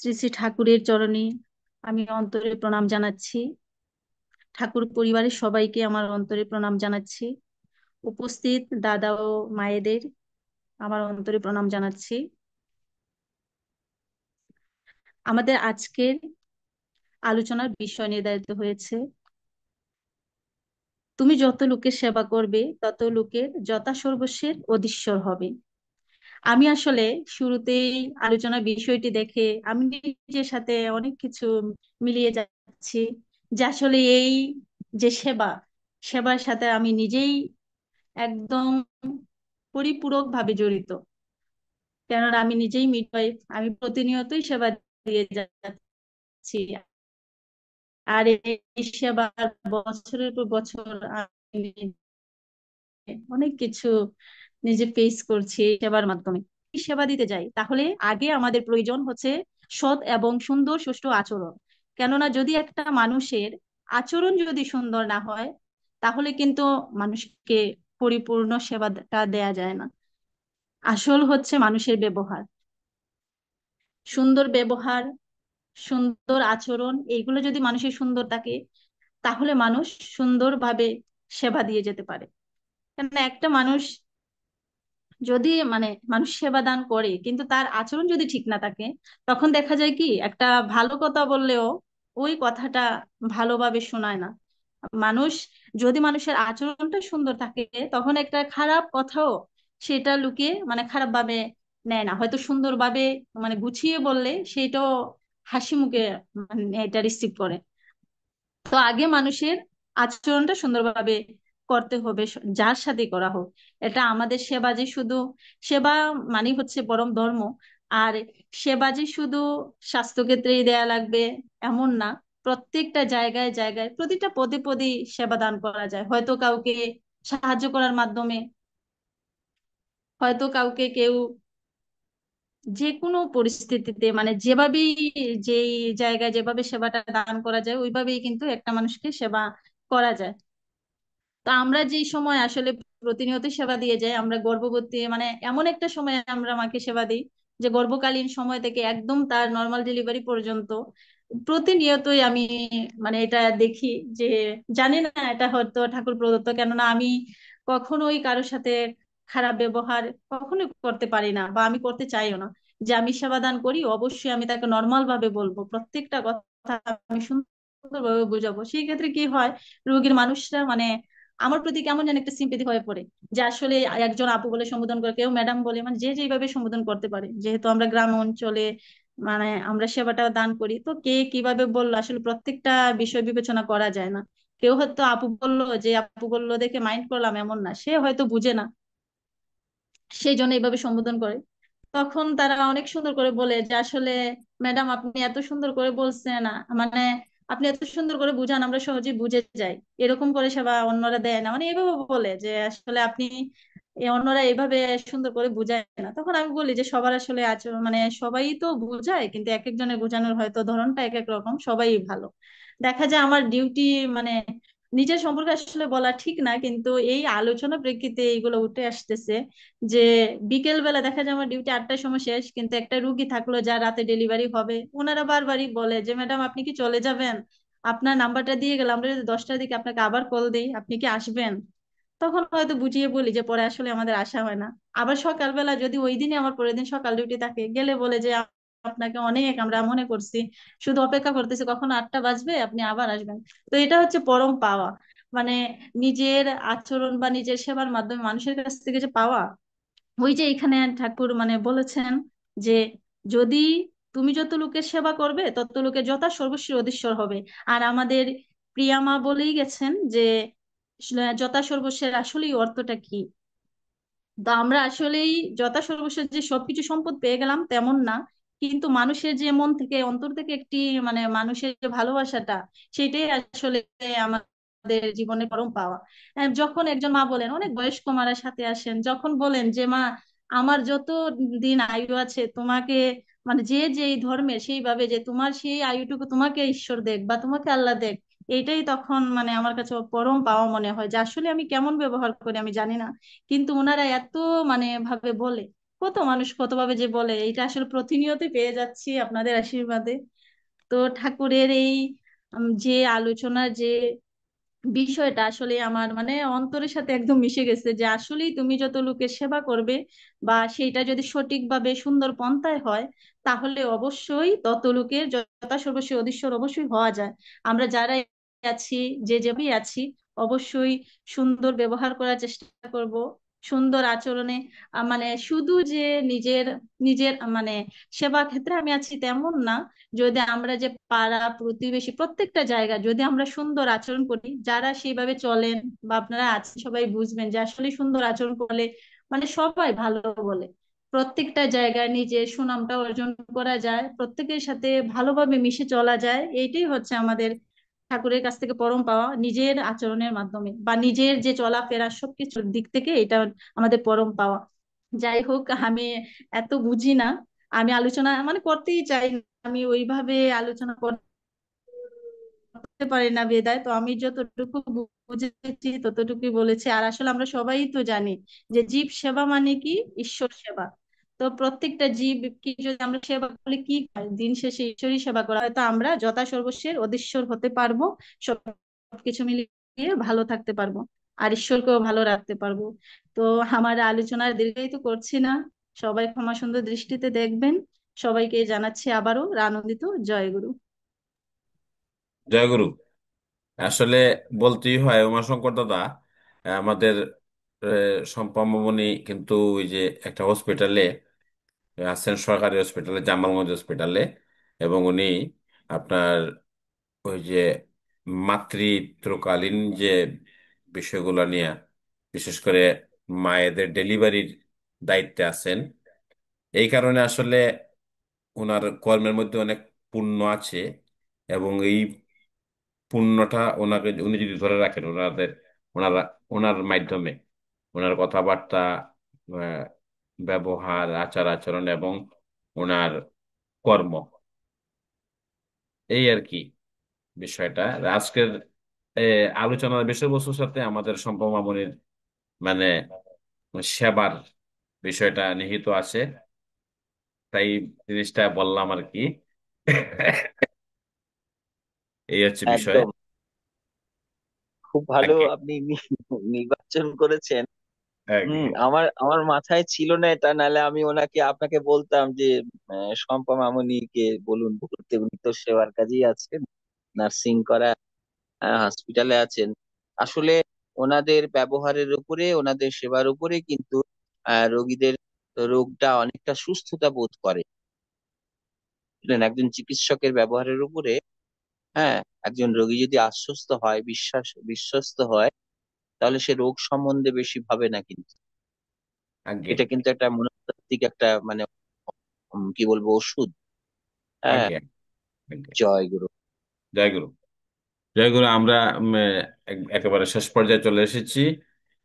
শ্রী শ্রী ঠাকুরের চরণে আমি অন্তরে প্রণাম জানাচ্ছি। ঠাকুর পরিবারের সবাইকে আমার অন্তরে প্রণাম জানাচ্ছি। উপস্থিত দাদা ও মায়েদের আমার অন্তরে প্রণাম জানাচ্ছি। আমাদের আজকের আলোচনার বিষয় নির্ধারিত হয়েছে, তুমি যত লোকের সেবা করবে তত লোকের যথাসর্বস্বের অধীশ্বর হবে। আমি আসলে শুরুতেই আলোচনার বিষয়টি দেখে আমি নিজের সাথে অনেক কিছু মিলিয়ে যাচ্ছি, যে আসলে এই যে সেবা, সেবার সাথে আমি নিজেই একদম পরিপূরক ভাবে জড়িত। কেননা আমি নিজেই মিডওয়াইফ, আমি প্রতিনিয়তই সেবা দিয়ে যাচ্ছি। আর এই সেবার বছরের পর বছর আমি অনেক কিছু নিজে ফেস করছি এই সেবার মাধ্যমে। এই সেবা দিতে যাই, তাহলে আগে আমাদের প্রয়োজন হচ্ছে সৎ এবং সুন্দর সুষ্ঠু আচরণ। কেননা যদি একটা মানুষের আচরণ যদি সুন্দর না হয়, তাহলে কিন্তু মানুষকে পরিপূর্ণ সেবাটা দেয়া যায় না। আসল হচ্ছে মানুষের ব্যবহার, সুন্দর ব্যবহার, সুন্দর আচরণ, এইগুলো যদি মানুষের সুন্দর থাকে, তাহলে মানুষ সুন্দরভাবে সেবা দিয়ে যেতে পারে। কেননা একটা মানুষ যদি মানুষ সেবা দান করে কিন্তু তার আচরণ যদি ঠিক না থাকে, তখন দেখা যায় কি একটা ভালো কথা বললেও ওই কথাটা ভালোভাবে শোনায় না মানুষ। যদি মানুষের আচরণটা সুন্দর থাকে, তখন একটা খারাপ কথাও সেটা লোকে খারাপ ভাবে নেয় না, হয়তো সুন্দরভাবে গুছিয়ে বললে সেটাও হাসি মুখে এটা রিসিভ করে। তো আগে মানুষের আচরণটা সুন্দরভাবে করতে হবে, যার সাথে করা হোক। এটা আমাদের সেবা যে শুধু সেবা মানে হচ্ছে পরম ধর্ম। আর সেবা যে শুধু স্বাস্থ্য ক্ষেত্রেই দেয়া লাগবে এমন না, প্রত্যেকটা জায়গায় জায়গায় প্রতিটা পদে পদেই সেবা দান করা যায়। হয়তো কাউকে সাহায্য করার মাধ্যমে, হয়তো কাউকে কেউ যে কোনো পরিস্থিতিতে যেভাবেই, যেই জায়গায় যেভাবে সেবাটা দান করা যায় ওইভাবেই কিন্তু একটা মানুষকে সেবা করা যায়। তো আমরা যেই সময় আসলে প্রতিনিয়ত সেবা দিয়ে যাই, আমরা গর্ভবতী এমন একটা সময় আমরা মাকে সেবা দিই যে গর্ভকালীন সময় থেকে একদম তার নর্মাল ডেলিভারি পর্যন্ত প্রতিনিয়তই আমি এটা দেখি যে, জানি না এটা হয়তো ঠাকুর প্রদত্ত, কেননা আমি কখনোই কারোর সাথে খারাপ ব্যবহার কখনোই করতে পারি না, বা আমি করতে চাইও না। যে আমি সেবা দান করি, অবশ্যই আমি তাকে নর্মাল ভাবে বলবো, প্রত্যেকটা কথা আমি সুন্দরভাবে বুঝাবো। সেই ক্ষেত্রে কি হয়, রোগীর মানুষরা আমার প্রতি কেমন যেন একটা সিম্পেথি হয়ে পড়ে, যে আসলে একজন আপু বলে সম্বোধন করে, কেউ ম্যাডাম বলে, যে যেভাবে সম্বোধন করতে পারে। যেহেতু আমরা গ্রাম অঞ্চলে আমরা সেবাটা দান করি, তো কে কিভাবে বললো আসলে প্রত্যেকটা বিষয় বিবেচনা করা যায় না। কেউ হয়তো আপু বললো, যে আপু বললো দেখে মাইন্ড করলাম, এমন না, সে হয়তো বুঝে না, সেই জন্য এইভাবে সম্বোধন করে। তখন তারা অনেক সুন্দর করে বলে যে আসলে ম্যাডাম আপনি এত সুন্দর করে বলছেন না, আপনি এত সুন্দর করে বুঝান, আমরা সহজেই বুঝে যাই, এরকম করে সেবা অন্যরা দেয় না, এভাবে বলে যে আসলে আপনি অন্যরা এইভাবে সুন্দর করে বুঝায় না। তখন আমি বলি যে সবার আসলে আচরণ সবাই তো বুঝায়, কিন্তু এক একজনের বোঝানোর হয়তো ধরনটা এক এক রকম, সবাই ভালো। দেখা যায় আমার ডিউটি মানে নিজের সম্পর্কে আসলে বলা ঠিক না, কিন্তু এই আলোচনা প্রেক্ষিতে এইগুলো উঠে আসতেছে। যে বিকেল বেলা দেখা যায় আমার ডিউটি 8টার সময় শেষ, কিন্তু একটা রুগী থাকলো যার রাতে ডেলিভারি হবে, ওনারা বারবারই বলে যে ম্যাডাম আপনি কি চলে যাবেন, আপনার নাম্বারটা দিয়ে গেলাম, আমরা যদি 10টার দিকে আপনাকে আবার কল দিই আপনি কি আসবেন? তখন হয়তো বুঝিয়ে বলি যে পরে আসলে আমাদের আসা হয় না। আবার সকালবেলা যদি ওই দিনই আমার পরের দিন সকাল ডিউটি থাকে, গেলে বলে যে আপনাকে অনেক আমরা মনে করছি, শুধু অপেক্ষা করতেছি কখন 8টা বাজবে আপনি আবার আসবেন। তো এটা হচ্ছে পরম পাওয়া, মানে নিজের আচরণ বা নিজের সেবার মাধ্যমে মানুষের কাছ থেকে যে পাওয়া। ওই যে এখানে ঠাকুর বলেছেন যে, যদি তুমি যত লোকের সেবা করবে তত লোকের যথা সর্বস্বের অধীশ্বর হবে। আর আমাদের প্রিয়া মা বলেই গেছেন যে যথা সর্বস্বের আসলেই অর্থটা কি। তো আমরা আসলেই যথা সর্বস্বের যে সবকিছু সম্পদ পেয়ে গেলাম তেমন না, কিন্তু মানুষের যে মন থেকে অন্তর থেকে একটি মানুষের যে ভালোবাসাটা, সেটাই আসলে আমাদের জীবনের পরম পাওয়া। যখন একজন মা বলেন, অনেক বয়স্ক মারা সাথে আসেন, যখন বলেন যে মা আমার যত দিন আয়ু আছে তোমাকে, যে যেই ধর্মের সেইভাবে যে তোমার সেই আয়ুটুকু তোমাকে ঈশ্বর দেখ বা তোমাকে আল্লাহ দেখ, এইটাই তখন আমার কাছে পরম পাওয়া মনে হয়। যে আসলে আমি কেমন ব্যবহার করি আমি জানি না, কিন্তু ওনারা এত ভাবে বলে, কত মানুষ কতভাবে যে বলে, এটা আসলে প্রতিনিয়ত পেয়ে যাচ্ছি আপনাদের আশীর্বাদে। তো ঠাকুরের এই যে আলোচনার যে বিষয়টা আসলে আমার মানে অন্তরের সাথে একদম মিশে গেছে, যে আসলেই তুমি যত লোকের সেবা করবে বা সেইটা যদি সঠিকভাবে সুন্দর পন্থায় হয়, তাহলে অবশ্যই তত লোকের যথা সর্বস্ব অধীশ্বর অবশ্যই হওয়া যায়। আমরা যারা আছি, যে যেভাবেই আছি, অবশ্যই সুন্দর ব্যবহার করার চেষ্টা করব, সুন্দর আচরণে মানে শুধু যে নিজের নিজের মানে সেবা ক্ষেত্রে আমি আছি তেমন না। যদি আমরা যে পাড়া প্রতিবেশী প্রত্যেকটা জায়গা যদি আমরা সুন্দর আচরণ করি, যারা সেইভাবে চলেন বা আপনারা আছেন সবাই বুঝবেন যে আসলে সুন্দর আচরণ করলে মানে সবাই ভালো বলে। প্রত্যেকটা জায়গায় নিজের সুনামটা অর্জন করা যায়, প্রত্যেকের সাথে ভালোভাবে মিশে চলা যায়, এইটাই হচ্ছে আমাদের ঠাকুরের কাছ থেকে পরম পাওয়া, নিজের আচরণের মাধ্যমে বা নিজের যে চলাফেরা সবকিছুর দিক থেকে এটা আমাদের পরম পাওয়া। যাই হোক, আমি এত বুঝি না, আমি আলোচনা মানে করতেই চাই না, আমি ওইভাবে আলোচনা করতে পারি না বেদায়, তো আমি যতটুকু বুঝেছি ততটুকুই বলেছি। আর আসলে আমরা সবাই তো জানি যে জীব সেবা মানে কি, ঈশ্বর সেবা। তো প্রত্যেকটা জীব কি যদি আমরা সেবা করলে কি হয়, দিন শেষে ঈশ্বরই সেবা করা, হয়তো আমরা যথা সর্বস্বের অধীশ্বর হতে পারবো, সবকিছু মিলিয়ে ভালো থাকতে পারবো, আর ঈশ্বরকেও ভালো রাখতে পারবো। তো আমার আলোচনার দীর্ঘায়িত করছি না, সবাই ক্ষমা সুন্দর দৃষ্টিতে দেখবেন। সবাইকে জানাচ্ছি আবারও আনন্দিত জয়গুরু। জয়গুরু। আসলে বলতেই হয় উমাশঙ্কর দাদা, আমাদের সম্পর্কমণি কিন্তু ওই যে একটা হসপিটালে আছেন, সরকারি হসপিটালে, জামালগঞ্জ হসপিটালে। এবং উনি আপনার ওই যে মাতৃত্বকালীন যে বিষয়গুলো নিয়ে, বিশেষ করে মায়েদের ডেলিভারির দায়িত্বে আছেন। এই কারণে আসলে ওনার কর্মের মধ্যে অনেক পুণ্য আছে। এবং এই পুণ্যটা ওনাকে, উনি যদি ধরে রাখেন, ওনারা ওনার মাধ্যমে, ওনার কথাবার্তা, আহ, ব্যবহার, আচার আচরণ এবং ওনার কর্ম, এই আর কি বিষয়টা। আজকের আলোচনার বিষয়বস্তুর সাথে আমাদের সম্পর্ক মামনির মানে সেবার বিষয়টা নিহিত আছে, তাই জিনিসটা বললাম আর কি। এই হচ্ছে বিষয়। একদম খুব ভালো আগে আপনি নির্বাচন করেছেন। আগে আমার আমার মাথায় ছিল না এটা, নাহলে আমি ওনাকে আপনাকে বলতাম যে শম্পা মামুনিকে বলুন বলতে, উনি তো সেবার কাজেই আছেন, নার্সিং করা, হসপিটালে আছেন। আসলে ওনাদের ব্যবহারের উপরে, ওনাদের সেবার উপরে কিন্তু রোগীদের রোগটা অনেকটা সুস্থতা বোধ করে। বুঝলেন, একজন চিকিৎসকের ব্যবহারের উপরে, হ্যাঁ, একজন রোগী যদি আশ্বস্ত হয়, বিশ্বস্ত হয়, তাহলে সে রোগ সম্বন্ধে বেশি ভাবে না কিন্তু। আগে এটা কিন্তু একটা মনস্তাত্ত্বিক একটা মানে কি বলবো, ওষুধ। হ্যাঁ। আগে আগে জয় গুরু। জয় গুরু। জয় গুরু। আমরা একেবারে শেষ পর্যায়ে চলে এসেছি।